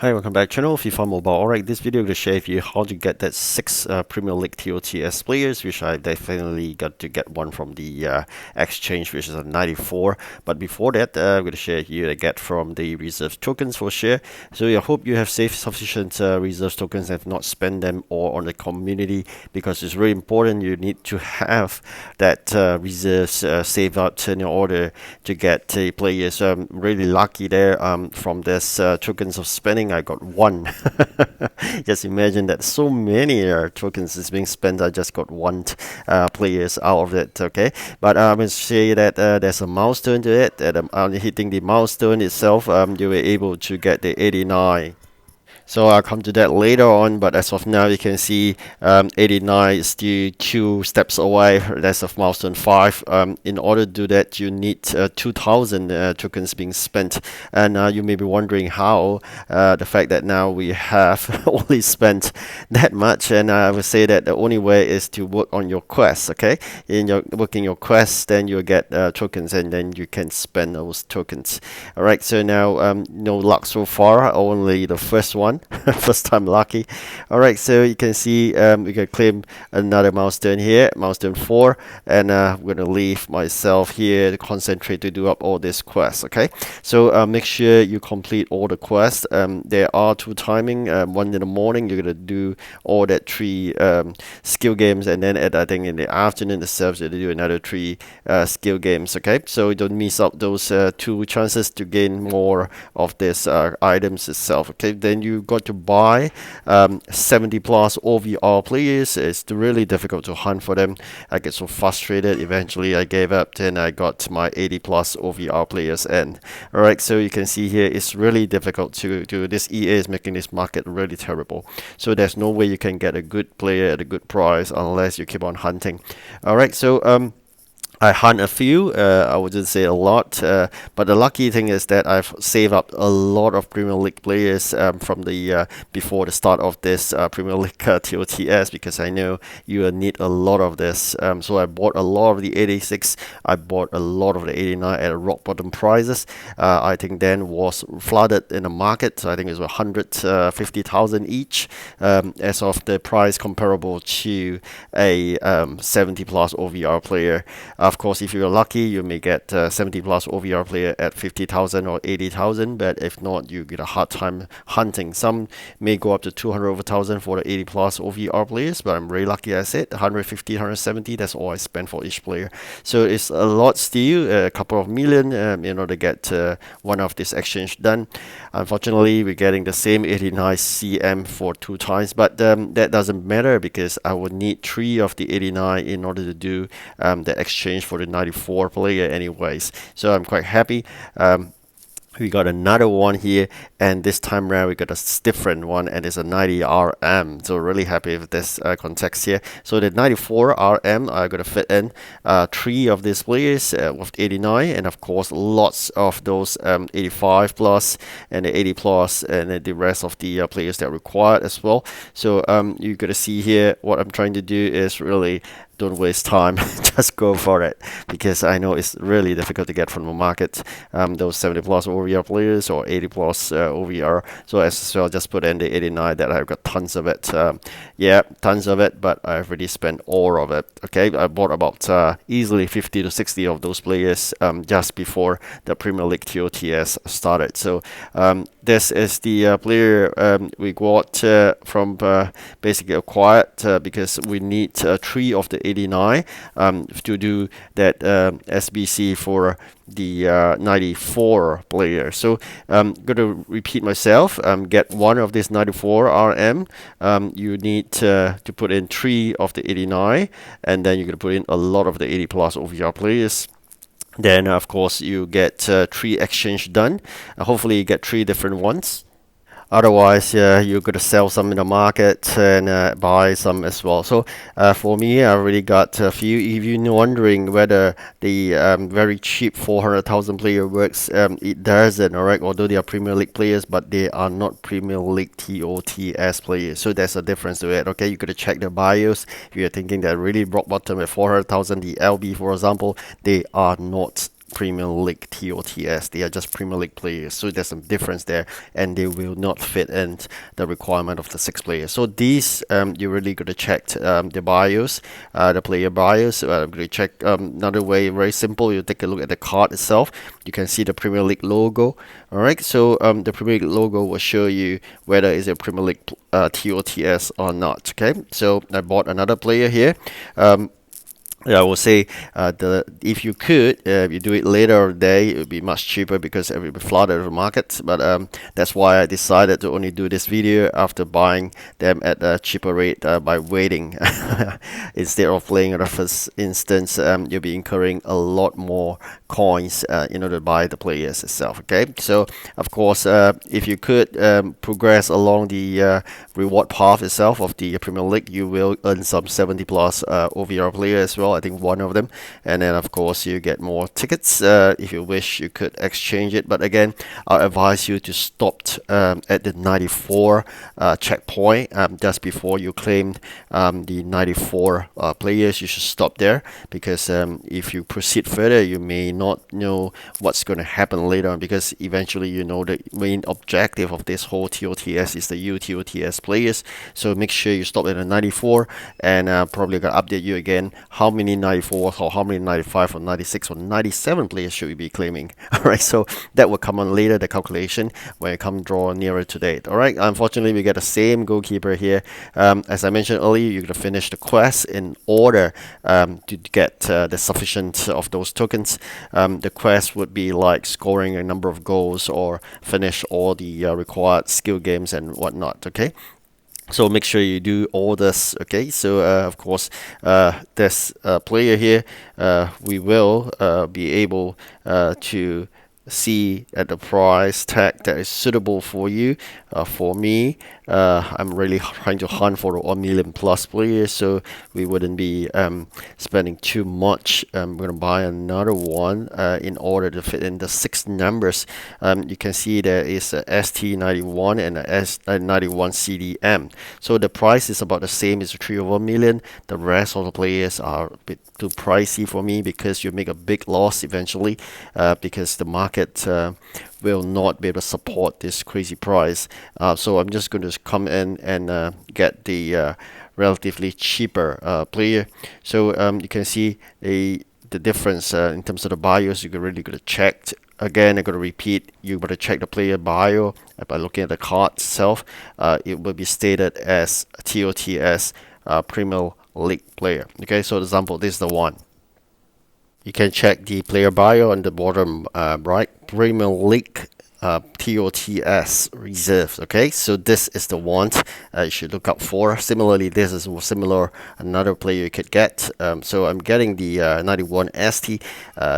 Hi, welcome back channel FIFA Mobile. Alright, this video will share with you how to get that 6 Premier League TOTS players, which I definitely got to get one from the exchange, which is a 94. But before that, I'm going to share with you to get from the reserve tokens for share. So I hope you have saved sufficient reserve tokens and have not spent them all on the community, because it's really important. You need to have that reserves saved up in order to get the players. So I'm really lucky there from this tokens of spending. I got one. Just imagine that so many tokens is being spent. I just got one players out of it. Okay, but I'm going to say that there's a milestone to it. That hitting the milestone itself, you were able to get the 89. So I'll come to that later on, but as of now, you can see 89 is still 2 steps away. That's of milestone 5. In order to do that, you need 2,000 tokens being spent. And you may be wondering how the fact that now we have only spent that much. And I would say that the only way is to work on your quest. Okay, in your working your quest, then you'll get tokens, and then you can spend those tokens. All right. So now no luck so far. Only the first one. First time lucky. Alright, so you can see we can claim another milestone here, milestone 4, and I'm going to leave myself here to concentrate to do up all these quests. Okay, so make sure you complete all the quests. There are 2 timing. One in the morning, you're going to do all that 3 skill games, and then I think in the afternoon itself, you're going to do another 3 skill games. Okay, so don't miss out those 2 chances to gain more of these items itself. Okay, then you got to buy 70 plus OVR players. It's really difficult to hunt for them. I get so frustrated. Eventually I gave up, then I got my 80 plus OVR players in. Alright, so you can see here it's really difficult to do this. EA is making this market really terrible, so there's no way you can get a good player at a good price unless you keep on hunting. Alright, so I hunt a few, I wouldn't say a lot, but the lucky thing is that I've saved up a lot of Premier League players from the before the start of this Premier League TOTS, because I know you will need a lot of this. So I bought a lot of the 86, I bought a lot of the 89 at rock bottom prices. I think then was flooded in the market, so I think it was 150,000 each, as of the price comparable to a 70 plus OVR player. Of course, if you're lucky, you may get 70 plus OVR player at 50,000 or 80,000, but if not, you get a hard time hunting. Some may go up to 200 over thousand for the 80 plus OVR players, but I'm very lucky. I said 150, 170. That's all I spend for each player. So it's a lot still, a couple of million in order to get one of this exchange done. Unfortunately, we're getting the same 89 CM for 2 times, but that doesn't matter, because I would need 3 of the 89 in order to do the exchange for the 94 player anyways. So I'm quite happy. We got another one here, and this time around we got a different one, and it's a 90 RM. So really happy with this context here. So the 94 RM are going to fit in 3 of these players with 89, and of course lots of those 85 plus and the 80 plus, and the rest of the players that are required as well. So you're going to see here what I'm trying to do is really don't waste time, just go for it, because I know it's really difficult to get from the market those 70 plus OVR players or 80 plus OVR. So as well, just put in the 89 that I've got tons of it. Yeah, tons of it, but I've already spent all of it. Okay, I bought about easily 50 to 60 of those players just before the Premier League TOTS started. So this is the player we got from basically acquired, because we need 3 of the 89 to do that SBC for the 94 player. So I'm going to repeat myself. Get 1 of this 94 RM. You need to put in 3 of the 89, and then you're going to put in a lot of the 80 plus OVR players. Then of course you get 3 exchange done. Hopefully you get 3 different ones. Otherwise, you're going to sell some in the market and buy some as well. So for me, I already got a few. If you're wondering whether the very cheap 400,000 player works, it doesn't, alright? Although they are Premier League players, but they are not Premier League TOTS players. So there's a difference to it, okay? You got to check the bios. If you're thinking that really rock bottom at 400,000, the LB, for example, they are not Premier League TOTS. They are just Premier League players, so there's some difference there, and they will not fit in the requirement of the 6 players. So these you really got to check the bios, the player bios. I'm going to check another way, very simple. You take a look at the card itself. You can see the Premier League logo. All right, so the Premier League logo will show you whether it's a Premier League TOTS or not. Okay, so I bought another player here. Yeah, I will say if you could, if you do it later of the day, it would be much cheaper because it would be flooded the market. But that's why I decided to only do this video after buying them at a cheaper rate by waiting. Instead of playing at the first instance, you'll be incurring a lot more coins in order to buy the players itself. Okay, so of course, if you could progress along the reward path itself of the Premier League, you will earn some 70 plus OVR players as well. I think one of them, and then of course you get more tickets. If you wish, you could exchange it, but again, I advise you to stop at the 94 checkpoint just before you claim the 94 players. You should stop there because if you proceed further, you may not know what's going to happen later on, because eventually you know the main objective of this whole TOTS is the UTOTS players. So make sure you stop at the 94, and probably gonna update you again how many 94 or how many 95 or 96 or 97 players should we be claiming. All right, so that will come on later, the calculation, when it come draw nearer to date. All right, unfortunately we get the same goalkeeper here. As I mentioned earlier, you're gonna finish the quest in order to get the sufficient of those tokens. The quest would be like scoring a number of goals or finish all the required skill games and whatnot. Okay, so make sure you do all this. Okay, so of course this player here, we will be able to see at the price tag that is suitable for you. For me, I'm really trying to hunt for the 1 million plus players, so we wouldn't be spending too much. I'm going to buy another one in order to fit in the 6 numbers. You can see there is a ST91 and a S91 CDM. So the price is about the same as the 3/1 million. The rest of the players are a bit too pricey for me because you make a big loss eventually because the market will not be able to support this crazy price. So I'm just going to come in and get the relatively cheaper player. So you can see the difference in terms of the bios. You can really got to check. Again, I'm going to repeat, you got to check the player bio by looking at the card itself. It will be stated as TOTS Premier League player. Okay, so example, this is the one. You can check the player bio on the bottom right, Premier League TOTS reserves. Okay, so this is the one you should look out for. Similarly, this is similar another player you could get. So I'm getting the 91 ST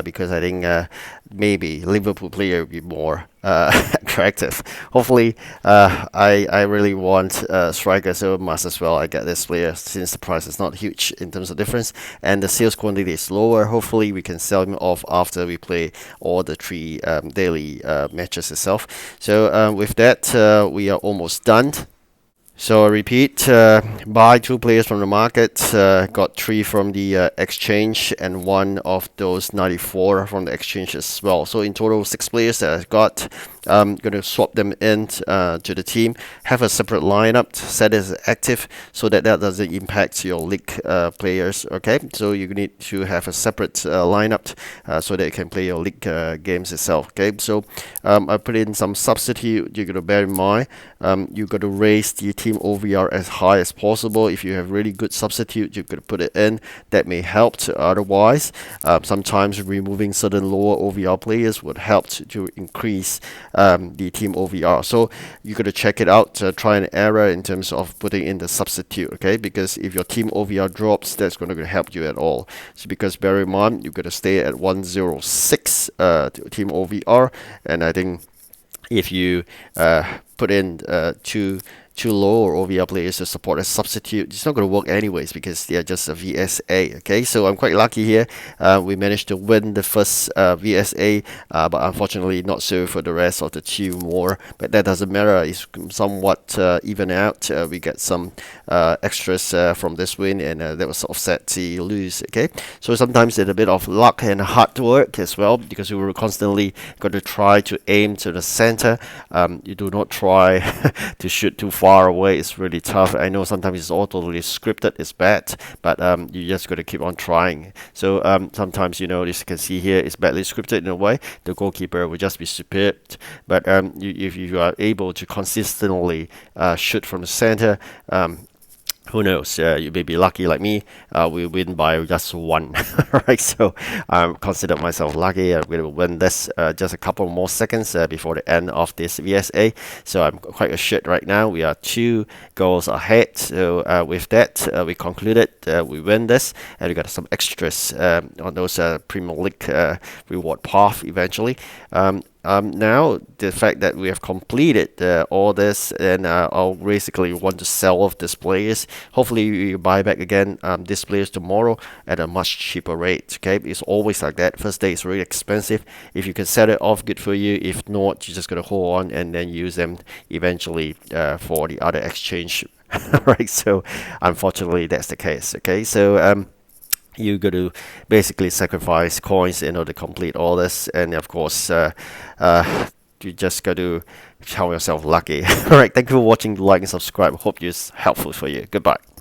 because I think maybe Liverpool player would be more attractive. Hopefully, I really want striker, so must as well I get this player since the price is not huge in terms of difference and the sales quantity is lower. Hopefully, we can sell him off after we play all the 3 daily matches itself. So with that, we are almost done. So I repeat, buy 2 players from the market, got 3 from the exchange and 1 of those 94 from the exchange as well. So in total 6 players that I got. I'm going to swap them in to the team, have a separate lineup, set it as active so that doesn't impact your league players. Okay, so you need to have a separate lineup so that you can play your league games itself. Okay, so I put in some substitute. You got to bear in mind you got to raise the team OVR as high as possible. If you have really good substitute, you got to put it in. That may help. Otherwise, sometimes removing certain lower OVR players would help to increase the team OVR. So you got to check it out, try and error in terms of putting in the substitute. Okay, because if your team OVR drops, that's going to help you at all. So because bear in mind, you got to stay at 106 team OVR, and I think if you put in two low or OVR players to support as substitute, it's not going to work anyways because they are just a VSA. Okay, so I'm quite lucky here. We managed to win the first VSA, but unfortunately not so for the rest of the two more. But that doesn't matter. It's somewhat even out. We get some extras from this win, and that was offset the lose. Okay, so sometimes it's a bit of luck and hard work as well because we were constantly going to try to aim to the center. You do not try to shoot too far away. It's really tough. I know sometimes it's all totally scripted, it's bad, but you just got to keep on trying. So sometimes, as you can see here, it's badly scripted in a way. The goalkeeper will just be superb, but if you are able to consistently shoot from the center, who knows? You may be lucky like me. We win by just one, right? So I consider myself lucky. I'm going to win this just a couple more seconds before the end of this VSA. So I'm quite assured right now. We are 2 goals ahead. So with that, we concluded we win this, and we got some extras on those Premier League reward path eventually. Now, the fact that we have completed all this, and I'll basically want to sell off these players. Hopefully, you buy back again these players tomorrow at a much cheaper rate. Okay, it's always like that. First day is really expensive. If you can sell it off, good for you. If not, you're just gonna hold on and then use them eventually for the other exchange. Right. So, unfortunately, that's the case. Okay. So you got to basically sacrifice coins in order to complete all this, and of course you just got to count yourself lucky. All right, thank you for watching. Like and subscribe. Hope it's helpful for you. Goodbye.